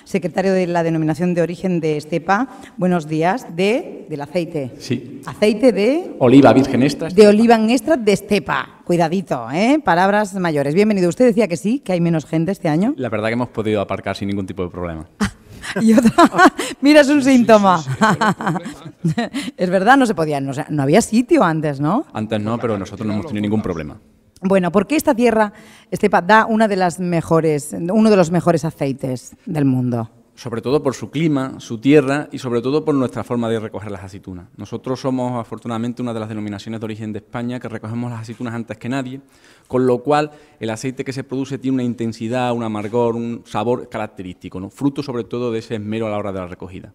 Secretario de la Denominación de Origen de Estepa. Buenos días. Del aceite. Sí. Aceite de... Oliva virgen extra. De oliva extra de Estepa. Cuidadito, ¿eh? Palabras mayores. Bienvenido. Usted decía que sí, que hay menos gente este año. La verdad que hemos podido aparcar sin ningún tipo de problema. Y otra, mira, es un síntoma. Es verdad, no se podía, no había sitio antes, ¿no? Antes no, pero nosotros no hemos tenido ningún problema. Bueno, ¿por qué esta tierra, Estepa, da uno de los mejores aceites del mundo? Sobre todo por su clima, su tierra y sobre todo por nuestra forma de recoger las aceitunas. Nosotros somos, afortunadamente, una de las denominaciones de origen de España que recogemos las aceitunas antes que nadie, con lo cual el aceite que se produce tiene una intensidad, un amargor, un sabor característico, ¿no? Fruto sobre todo de ese esmero a la hora de la recogida.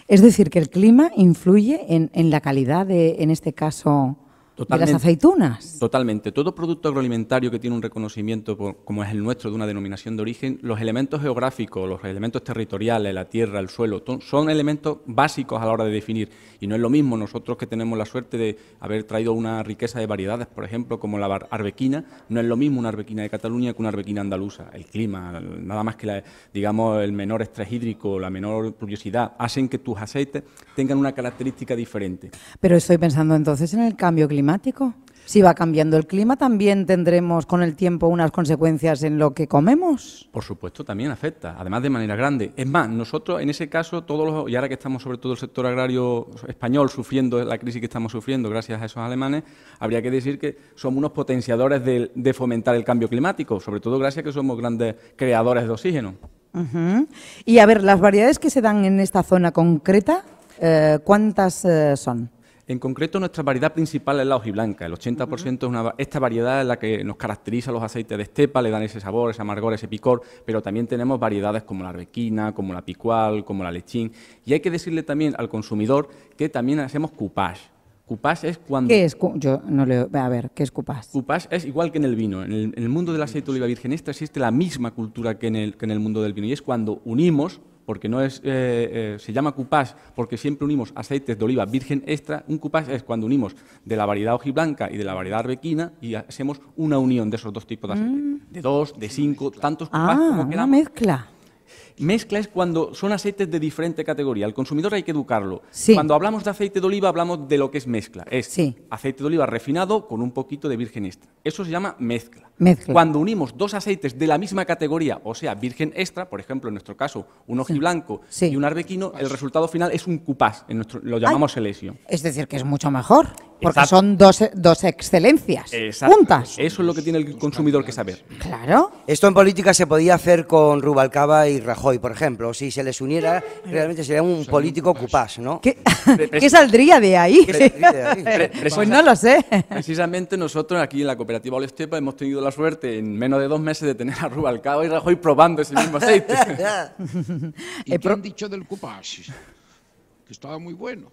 Es decir, que el clima influye en la calidad en este caso, Totalmente, de las aceitunas. Totalmente. Todo producto agroalimentario que tiene un reconocimiento, como es el nuestro, de una denominación de origen, los elementos geográficos, los elementos territoriales, la tierra, el suelo, son elementos básicos a la hora de definir. Y no es lo mismo nosotros que tenemos la suerte de haber traído una riqueza de variedades, por ejemplo, como la arbequina, no es lo mismo una arbequina de Cataluña que una arbequina andaluza. El clima, nada más que digamos el menor estrés hídrico, la menor pluviosidad, hacen que tus aceites tengan una característica diferente. Pero estoy pensando entonces en el cambio climático. Si va cambiando el clima, ¿también tendremos con el tiempo unas consecuencias en lo que comemos? Por supuesto, también afecta, además de manera grande. Es más, nosotros en ese caso, y ahora que estamos sobre todo el sector agrario español sufriendo la crisis que estamos sufriendo gracias a esos alemanes, habría que decir que somos unos potenciadores de fomentar el cambio climático, sobre todo gracias a que somos grandes creadores de oxígeno. Y a ver, las variedades que se dan en esta zona concreta, ¿cuántas son? En concreto, nuestra variedad principal es la hojiblanca. El 80% es esta variedad es la que nos caracteriza los aceites de Estepa, le dan ese sabor, ese amargor, ese picor, pero también tenemos variedades como la arbequina, como la picual, como la lechín. Y hay que decirle también al consumidor que también hacemos coupage. Coupage es cuando... ¿Qué es? Yo no le... A ver, ¿qué es coupage? Coupage es igual que en el vino. En el mundo del aceite de oliva virgen extra existe la misma cultura que en el mundo del vino, y es cuando unimos... porque no es se llama coupage porque siempre unimos aceites de oliva virgen extra. Un coupage es cuando unimos de la variedad hojiblanca y de la variedad arbequina y hacemos una unión de esos dos tipos de aceite. De 2, de 5, tantos coupages como queramos. Una mezcla. Mezcla es cuando son aceites de diferente categoría. Al consumidor hay que educarlo. Sí. Cuando hablamos de aceite de oliva hablamos de lo que es mezcla. Es aceite de oliva refinado con un poquito de virgen extra. Eso se llama mezcla. Cuando unimos dos aceites de la misma categoría, o sea, virgen extra, por ejemplo, en nuestro caso, un hojiblanco y un arbequino, el resultado final es un coupage, lo llamamos Selesio. Es decir, que es mucho mejor, porque son dos excelencias juntas. Eso es lo que tiene el consumidor que saber. Claro. Esto en política se podía hacer con Rubalcaba y Rajoy, por ejemplo. Si se les uniera, realmente sería un político coupage, ¿no? ¿Qué saldría de ahí? Pues no lo sé. Precisamente nosotros aquí en la cooperativa Olestepa hemos tenido la suerte en menos de 2 meses de tener a Rubalcaba y Rajoy probando ese mismo aceite. ¿Y qué han dicho del coupage? Que estaba muy bueno.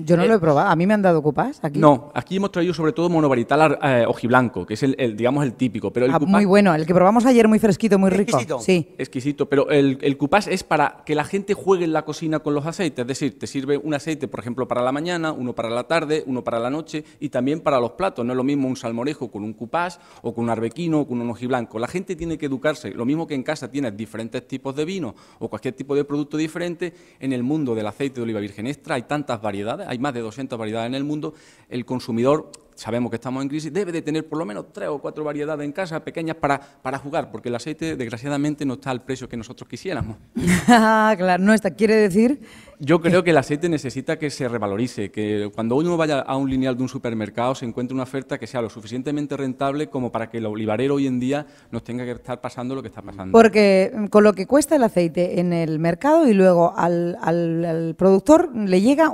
Yo no lo he probado. ¿A mí me han dado coupage aquí? No, aquí hemos traído sobre todo monovarital ojiblanco, que es digamos el típico. Pero el coupage, muy bueno, el que probamos ayer, muy fresquito, muy rico. Exquisito. Sí. Exquisito, pero el coupage es para que la gente juegue en la cocina con los aceites. Es decir, te sirve un aceite, por ejemplo, para la mañana, uno para la tarde, uno para la noche y también para los platos. No es lo mismo un salmorejo con un coupage o con un arbequino o con un ojiblanco. La gente tiene que educarse. Lo mismo que en casa tienes diferentes tipos de vino o cualquier tipo de producto diferente, en el mundo del aceite de oliva virgen extra hay tantas variedades, hay más de 200 variedades en el mundo. El consumidor, sabemos que estamos en crisis, debe de tener por lo menos 3 o 4 variedades en casa, pequeñas, para jugar, porque el aceite, desgraciadamente, no está al precio que nosotros quisiéramos. Claro, no está. ¿Quiere decir? Yo creo que el aceite necesita que se revalorice, que cuando uno vaya a un lineal de un supermercado se encuentre una oferta que sea lo suficientemente rentable como para que el olivarero hoy en día nos tenga que estar pasando lo que está pasando. Porque con lo que cuesta el aceite en el mercado y luego al productor le llega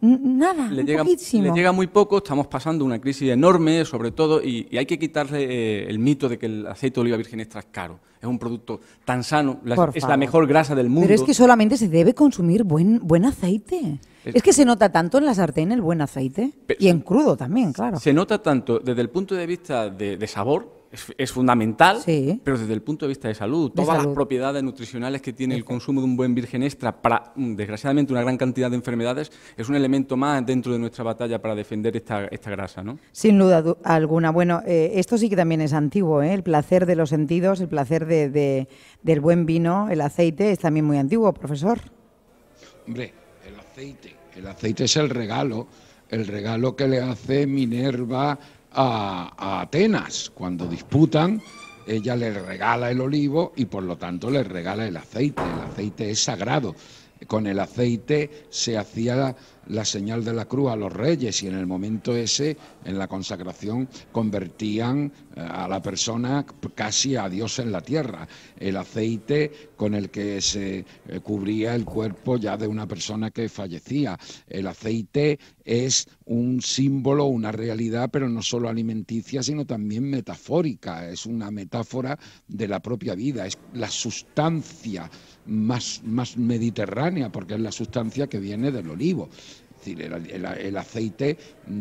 nada, le llega muy poco. Estamos pasando una crisis enorme, sobre todo, y hay que quitarle el mito de que el aceite de oliva virgen extra es caro. Es un producto tan sano, es la mejor grasa del mundo. Pero es que solamente se debe consumir buen aceite. Es que se nota tanto en la sartén el buen aceite y en crudo también, claro. Se nota tanto desde el punto de vista de sabor, es fundamental, Sí. pero desde el punto de vista de salud. Todas las propiedades nutricionales que tiene el consumo de un buen virgen extra para, desgraciadamente, una gran cantidad de enfermedades, es un elemento más dentro de nuestra batalla para defender esta grasa, ¿no? Sin duda alguna. Bueno, esto sí que también es antiguo, ¿eh? El placer de los sentidos, el placer del buen vino, el aceite, es también muy antiguo, profesor. Hombre, el aceite es el regalo que le hace Minerva a Atenas. Cuando disputan, ella le regala el olivo y por lo tanto le regala el aceite. El aceite es sagrado. Con el aceite se hacía la señal de la cruz a los reyes y en el momento ese, en la consagración, convertían a la persona casi a Dios en la tierra. El aceite con el que se cubría el cuerpo ya de una persona que fallecía. El aceite es un símbolo, una realidad, pero no solo alimenticia, sino también metafórica. Es una metáfora de la propia vida, es la sustancia más mediterránea, porque es la sustancia que viene del olivo. Es decir, el aceite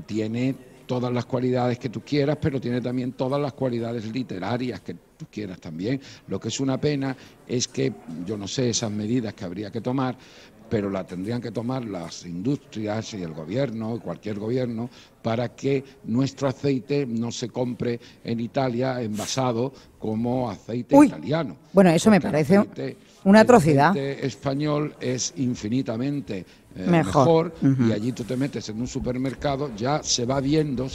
tiene todas las cualidades que tú quieras, pero tiene también todas las cualidades literarias que tú quieras también. Lo que es una pena es que, yo no sé esas medidas que habría que tomar, pero la tendrían que tomar las industrias y el gobierno, cualquier gobierno, para que nuestro aceite no se compre en Italia envasado como aceite italiano. Bueno, eso me parece una atrocidad. El aceite español es infinitamente mejor y allí tú te metes en un supermercado, ya se va viendo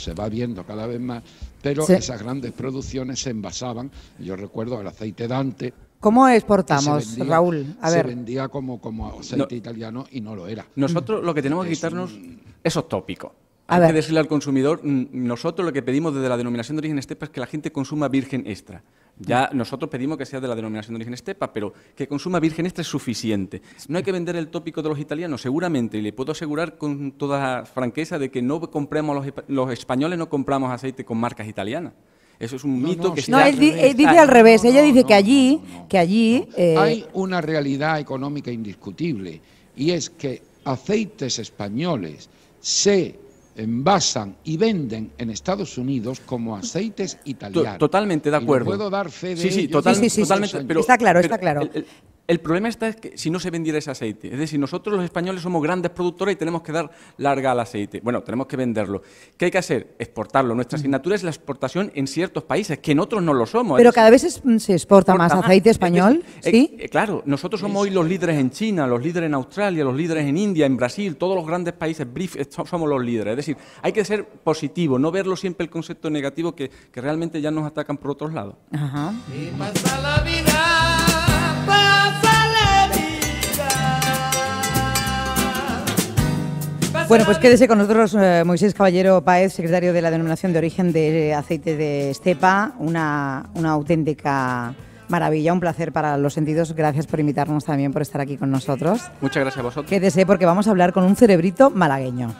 cada vez más, pero esas grandes producciones se envasaban. Yo recuerdo el aceite Dante. ¿Cómo exportamos, Raúl? A ver. Se vendía como aceite italiano y no lo era. Nosotros lo que tenemos que quitarnos esos tópicos. Hay que decirle al consumidor, nosotros lo que pedimos desde la denominación de origen estepa es que la gente consuma virgen extra. Ya nosotros pedimos que sea de la denominación de origen estepa, pero que consuma virgen extra es suficiente. No hay que vender el tópico de los italianos, seguramente, y le puedo asegurar con toda franqueza de que no compramos los españoles no compramos aceite con marcas italianas. Eso es un mito que está... No, él dice al revés. Ella dice que allí... Hay una realidad económica indiscutible, y es que aceites españoles se envasan y venden en Estados Unidos como aceites italianos. Totalmente de acuerdo. Y puedo dar fe de sí, ello. Totalmente. Pero, está claro. El problema es que si no se vendiera ese aceite. Es decir, nosotros los españoles somos grandes productores y tenemos que dar larga al aceite. Bueno, tenemos que venderlo. ¿Qué hay que hacer? Exportarlo. Nuestra asignatura es la exportación en ciertos países, que en otros no lo somos. Pero cada vez se exporta más aceite español, ¿sí? Claro, nosotros somos hoy los líderes en China, los líderes en Australia, los líderes en India, en Brasil, todos los grandes países, somos los líderes. Es decir, hay que ser positivo, no verlo siempre el concepto negativo que realmente ya nos atacan por otros lados. Ajá. Y pasa la vida. Bueno, pues quédese con nosotros Moisés Caballero Páez, secretario de la Denominación de Origen de Aceite de Estepa, una auténtica maravilla, un placer para los sentidos. Gracias por invitarnos también, por estar aquí con nosotros. Muchas gracias a vosotros. Quédese porque vamos a hablar con un cerebrito malagueño.